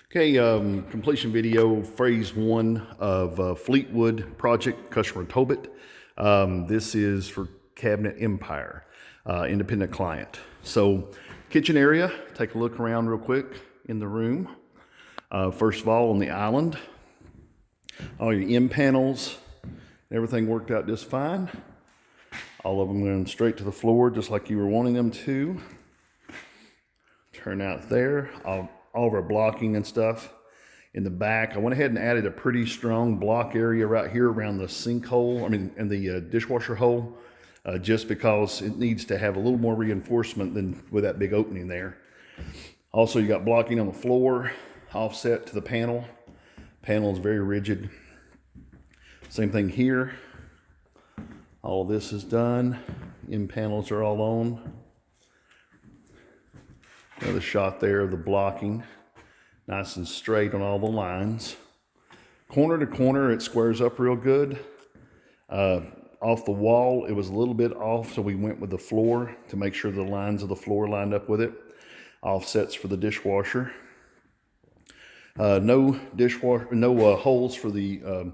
Okay, completion video, phase one of Fleetwood project, customer tobbitt. This is for Cabinet Empire, independent client. So kitchen area, take a look around real quick in the room. First of all, on the island, all your end panels, everything worked out just fine. All of them going straight to the floor, just like you were wanting them to. Turn out there, all of our blocking and stuff in the back. I went ahead and added a pretty strong block area right here around the sink hole, and the dishwasher hole, just because it needs to have a little more reinforcement than with that big opening there. Also, you got blocking on the floor, offset to the panel. Panel is very rigid. Same thing here. All of this is done. End panels are all on. Another shot there of the blocking. Nice and straight on all the lines. Corner to corner, it squares up real good. Off the wall, it was a little bit off, so we went with the floor to make sure the lines of the floor lined up with it. Offsets for the dishwasher. No dishwasher, no holes for the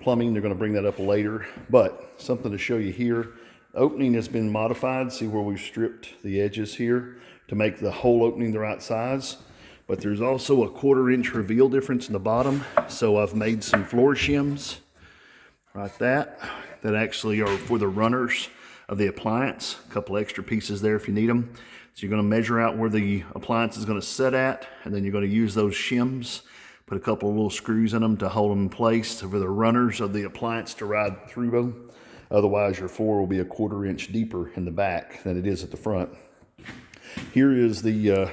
plumbing. They're going to bring that up later, but something to show you here. The opening has been modified. See where we've stripped the edges here to make the whole opening the right size. But there's also a 1/4 inch reveal difference in the bottom. So I've made some floor shims like that actually are for the runners of the appliance. A couple extra pieces there if you need them. So you're going to measure out where the appliance is going to sit at, and then you're going to use those shims, put a couple of little screws in them to hold them in place for the runners of the appliance to ride through them. Otherwise, your floor will be a 1/4 inch deeper in the back than it is at the front. Here is the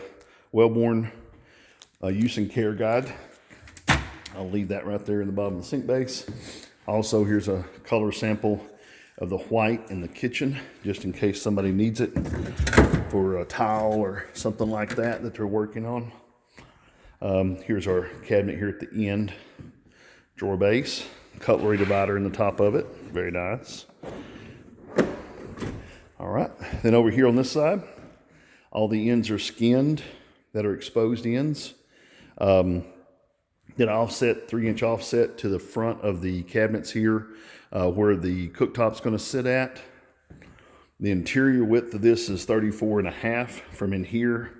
well-worn use and care guide. I'll leave that right there in the bottom of the sink base. Also, here's a color sample of the white in the kitchen, just in case somebody needs it for a tile or something like that they're working on. Here's our cabinet here at the end. Drawer base, cutlery divider in the top of it. Very nice. All right, then over here on this side, all the ends are skinned that are exposed ends. Then offset, 3-inch offset to the front of the cabinets here, where the cooktop's going to sit at. The interior width of this is 34.5 from in here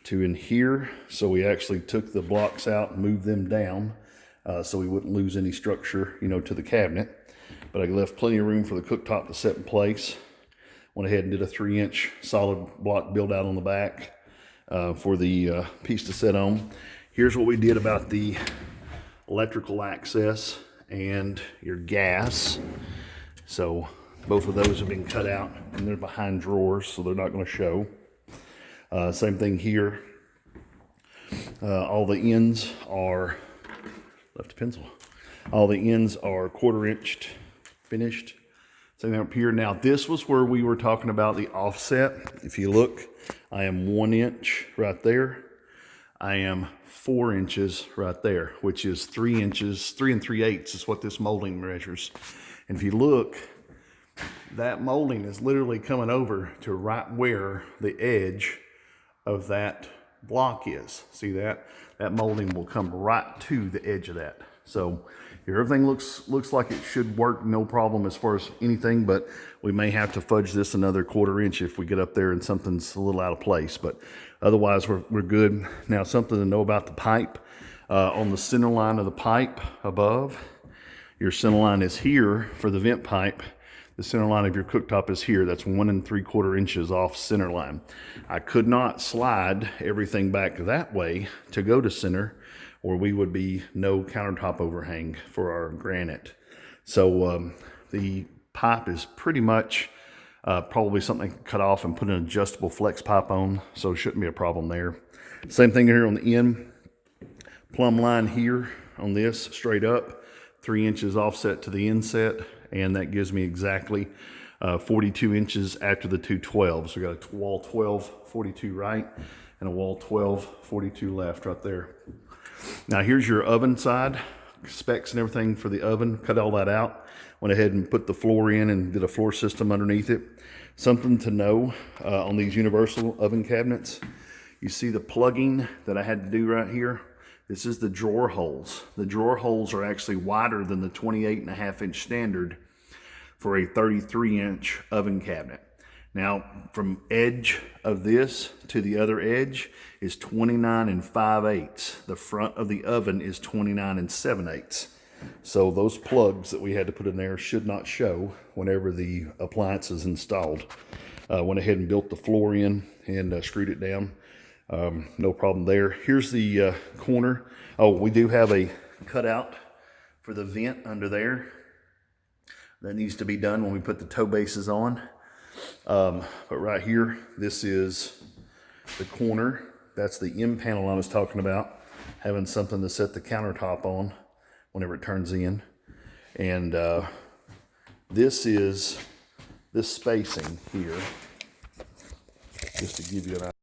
to in here. So we actually took the blocks out and moved them down, so we wouldn't lose any structure, to the cabinet. But I left plenty of room for the cooktop to set in place. Went ahead and did a 3-inch solid block build out on the back for the piece to sit on. Here's what we did about the electrical access and your gas. So both of those have been cut out and they're behind drawers, so they're not going to show. Same thing here. All the ends are, left a pencil. All the ends are 1/4 inch finished. Same up here. Now this was where we were talking about the offset. If you look, I am 1 inch right there. I am 4 inches right there, which is 3 inches, 3 3/8 is what this molding measures. And if you look, that molding is literally coming over to right where the edge of that block is. See that? That molding will come right to the edge of that. So everything looks like it should work, no problem as far as anything, but we may have to fudge this another 1/4 inch if we get up there and something's a little out of place. But otherwise, we're good. Now, something to know about the pipe. On the center line of the pipe above, your center line is here for the vent pipe. The center line of your cooktop is here. That's 1 3/4 inches off center line. I could not slide everything back that way to go to center, or we would be no countertop overhang for our granite. So the pipe is pretty much probably something I can cut off and put an adjustable flex pipe on, so it shouldn't be a problem there. Same thing here on the end. Plumb line here on this, straight up, 3 inches offset to the inset, and that gives me exactly 42 inches after the two 12s. So we got a wall 12, 42 right, and a wall 12, 42 left right there. Now here's your oven side, specs and everything for the oven. Cut all that out. Went ahead and put the floor in and did a floor system underneath it. Something to know on these universal oven cabinets, you see the plugging that I had to do right here. This is the drawer holes. The drawer holes are actually wider than the 28.5-inch standard for a 33-inch oven cabinet. Now, from edge of this to the other edge is 29 5/8. The front of the oven is 29 7/8. So those plugs that we had to put in there should not show whenever the appliance is installed. Went ahead and built the floor in and screwed it down. No problem there. Here's the corner. Oh, we do have a cutout for the vent under there. That needs to be done when we put the toe bases on. But right here, this is the corner. That's the M panel I was talking about, having something to set the countertop on whenever it turns in. And this is this spacing here, just to give you an idea.